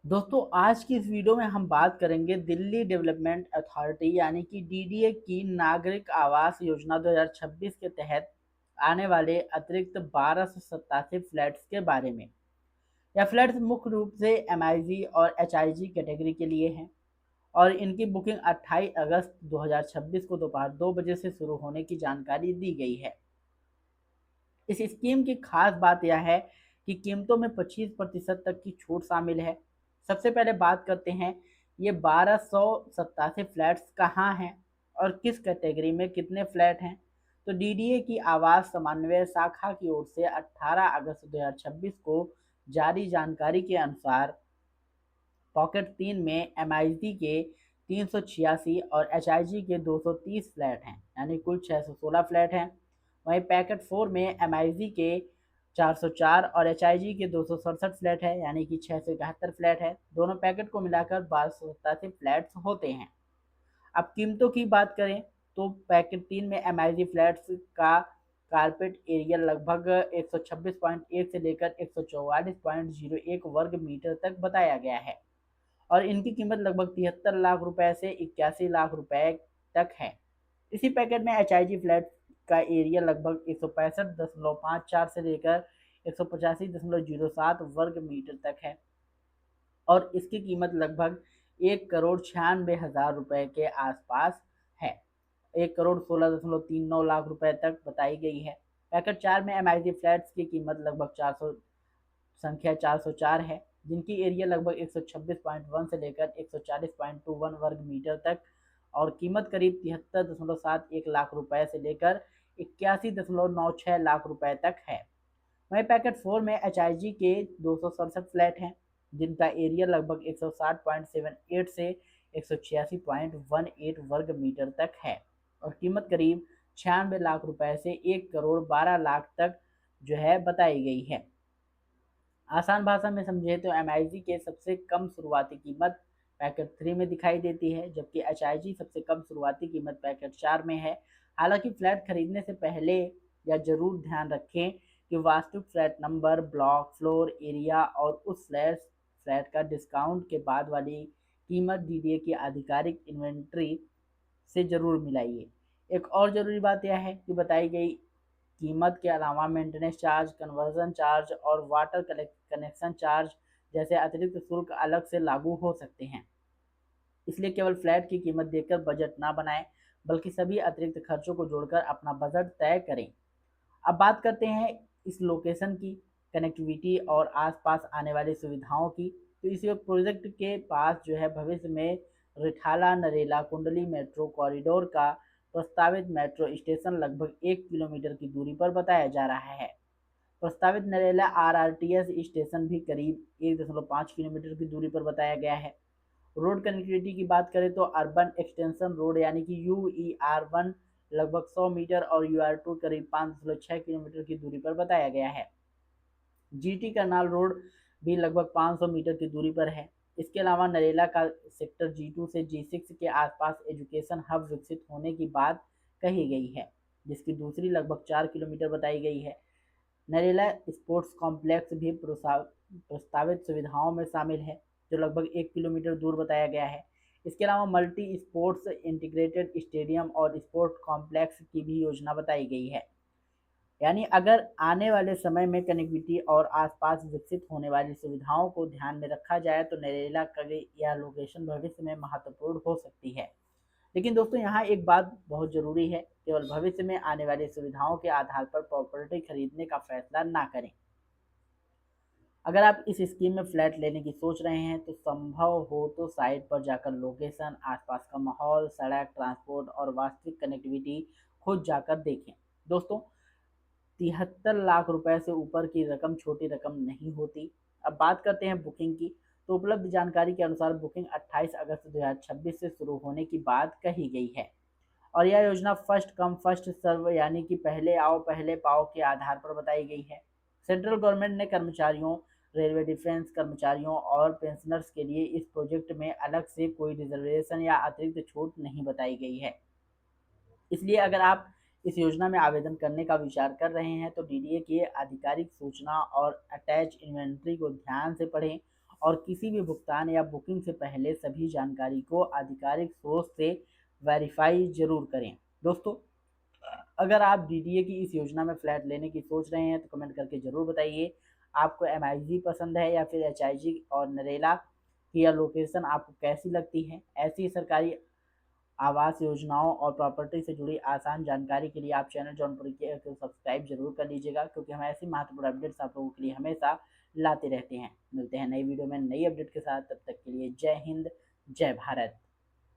दोस्तों आज की इस वीडियो में हम बात करेंगे दिल्ली डेवलपमेंट अथॉरिटी यानी कि डीडीए की नागरिक आवास योजना 2026 के तहत आने वाले अतिरिक्त 1287 फ्लैट्स के बारे में। यह फ्लैट्स मुख्य रूप से एमआईजी और एचआईजी कैटेगरी के लिए हैं और इनकी बुकिंग 28 अगस्त 2026 को दोपहर 2 बजे से शुरू होने की जानकारी दी गई है। इस स्कीम की खास बात यह है कि कीमतों में 25% तक की छूट शामिल है। सबसे पहले बात करते हैं ये 1287 फ्लैट्स कहाँ हैं और किस कैटेगरी में कितने फ्लैट हैं। तो डीडीए की आवास समन्वय शाखा की ओर से 18 अगस्त 2026 को जारी जानकारी के अनुसार पॉकेट 3 में एमआईजी के 386 और एचआईजी के 230 फ्लैट हैं, यानी कुल 616 फ्लैट हैं। वहीं पैकेट 4 में एमआईजी के 404 और एचआईजी के 267 फ्लैट है, यानी कि 671 फ्लैट है। दोनों पैकेट को मिलाकर 1287 फ्लैट्स होते हैं। अब कीमतों की बात करें तो पैकेट 3 में एमआईजी फ्लैट्स का कारपेट एरिया लगभग 126.1 से लेकर 144.01 वर्ग मीटर तक बताया गया है और इनकी कीमत लगभग 73 लाख रुपए से 81 लाख रुपए तक है। इसी पैकेट में एचआईजी फ्लैट का एरिया लगभग 165.54 से लेकर 185.07 वर्ग मीटर तक है और इसकी कीमत लगभग 1,96,हजार रुपए के आसपास है। 1,16,39 लाख रुपए तक बताई गई है। पैकेट 4 में एमआईजी फ्लैट्स की कीमत लगभग 400 संख्या 404 है, जिनकी एरिया लगभग 126.1 से लेकर 140.21 वर्ग मीटर तक और कीमत करीब 73.71 लाख रुपए से लेकर 81.96 लाख रुपए तक है। वहीं पैकेट 4 में एचआईजी के 267 फ्लैट हैं, जिनका एरिया लगभग 160.78 से 186.18 वर्ग मीटर तक है और कीमत करीब 96 लाख रुपए से 1,12,00,000 तक जो है बताई गई है। आसान भाषा में समझे तो एमआईजी के सबसे कम शुरुआती कीमत पैकेट 3 में दिखाई देती है, जबकि एचआईजी सबसे कम शुरुआती कीमत पैकेट 4 में है। हालांकि फ्लैट खरीदने से पहले यह जरूर ध्यान रखें कि वास्तविक flat number, block, floor area और उस फ्लैट का डिस्काउंट के बाद वाली कीमत डीडीए की आधिकारिक इन्वेंट्री से जरूर मिलाइए। एक और ज़रूरी बात यह है कि बताई गई कीमत के अलावा मेंटेनेंस चार्ज, कन्वर्जन चार्ज और वाटर कनेक्शन चार्ज जैसे अतिरिक्त शुल्क अलग से लागू हो सकते हैं। इसलिए केवल फ्लैट की कीमत देखकर बजट ना बनाएं, बल्कि सभी अतिरिक्त खर्चों को जोड़कर अपना बजट तय करें। अब बात करते हैं इस लोकेशन की, कनेक्टिविटी और आसपास आने वाली सुविधाओं की। तो इस प्रोजेक्ट के पास जो है भविष्य में रिठाला नरेला कुंडली मेट्रो कॉरिडोर का प्रस्तावित मेट्रो स्टेशन लगभग 1 किलोमीटर की दूरी पर बताया जा रहा है। प्रस्तावित नरेला आरआरटीएस स्टेशन भी करीब 1.5 किलोमीटर की दूरी पर बताया गया है। रोड कनेक्टिविटी की बात करें तो अर्बन एक्सटेंशन रोड यानी कि UER1 लगभग 100 मीटर और UR2 करीब 5.6 किलोमीटर की दूरी पर बताया गया है। जीटी करनाल रोड भी लगभग 500 मीटर की दूरी पर है। इसके अलावा नरेला का सेक्टर G2 से G6 के आसपास एजुकेशन हब विकसित होने की बात कही गई है, जिसकी दूसरी लगभग 4 किलोमीटर बताई गई है। नरेला स्पोर्ट्स कॉम्प्लेक्स भी प्रस्तावित सुविधाओं में शामिल है, जो लगभग 1 किलोमीटर दूर बताया गया है। इसके अलावा मल्टी स्पोर्ट्स इंटीग्रेटेड स्टेडियम और स्पोर्ट कॉम्प्लेक्स की भी योजना बताई गई है। यानी अगर आने वाले समय में कनेक्टिविटी और आसपास विकसित होने वाली सुविधाओं को ध्यान में रखा जाए तो नरेला का यह लोकेशन भविष्य में महत्वपूर्ण हो सकती है। लेकिन दोस्तों यहाँ एक बात बहुत ज़रूरी है, केवल भविष्य में आने वाली सुविधाओं के आधार पर प्रॉपर्टी खरीदने का फैसला ना करें। अगर आप इस स्कीम में फ्लैट लेने की सोच रहे हैं तो संभव हो तो साइट पर जाकर लोकेशन, आसपास का माहौल, सड़क, ट्रांसपोर्ट और वास्तविक कनेक्टिविटी खुद जाकर देखें। दोस्तों 73 लाख रुपए से ऊपर की रकम छोटी रकम नहीं होती। अब बात करते हैं बुकिंग की। तो उपलब्ध जानकारी के अनुसार बुकिंग 28 अगस्त 2026 से शुरू होने की बात कही गई है और यह योजना फर्स्ट कम फर्स्ट सर्व यानी कि पहले आओ पहले पाओ के आधार पर बताई गई है। सेंट्रल गवर्नमेंट ने कर्मचारियों, रेलवे डिफेंस कर्मचारियों और पेंशनर्स के लिए इस प्रोजेक्ट में अलग से कोई रिजर्वेशन या अतिरिक्त छूट नहीं बताई गई है। इसलिए अगर आप इस योजना में आवेदन करने का विचार कर रहे हैं तो डीडीए की आधिकारिक सूचना और अटैच इन्वेंट्री को ध्यान से पढ़ें और किसी भी भुगतान या बुकिंग से पहले सभी जानकारी को आधिकारिक सोर्स से वेरीफाई जरूर करें। दोस्तों, अगर आप डीडीए की इस योजना में फ्लैट लेने की सोच रहे हैं तो कमेंट करके ज़रूर बताइए। आपको एमआईजी पसंद है या फिर एचआईजी और नरेला की या लोकेशन आपको कैसी लगती है? ऐसी सरकारी आवास योजनाओं और प्रॉपर्टी से जुड़ी आसान जानकारी के लिए आप चैनल जौनपुरी के को सब्सक्राइब जरूर कर लीजिएगा, क्योंकि हम ऐसी महत्वपूर्ण अपडेट्स आप लोगों के लिए हमेशा लाते रहते हैं। मिलते हैं नई वीडियो में नई अपडेट के साथ, तब तक के लिए जय हिंद, जय भारत।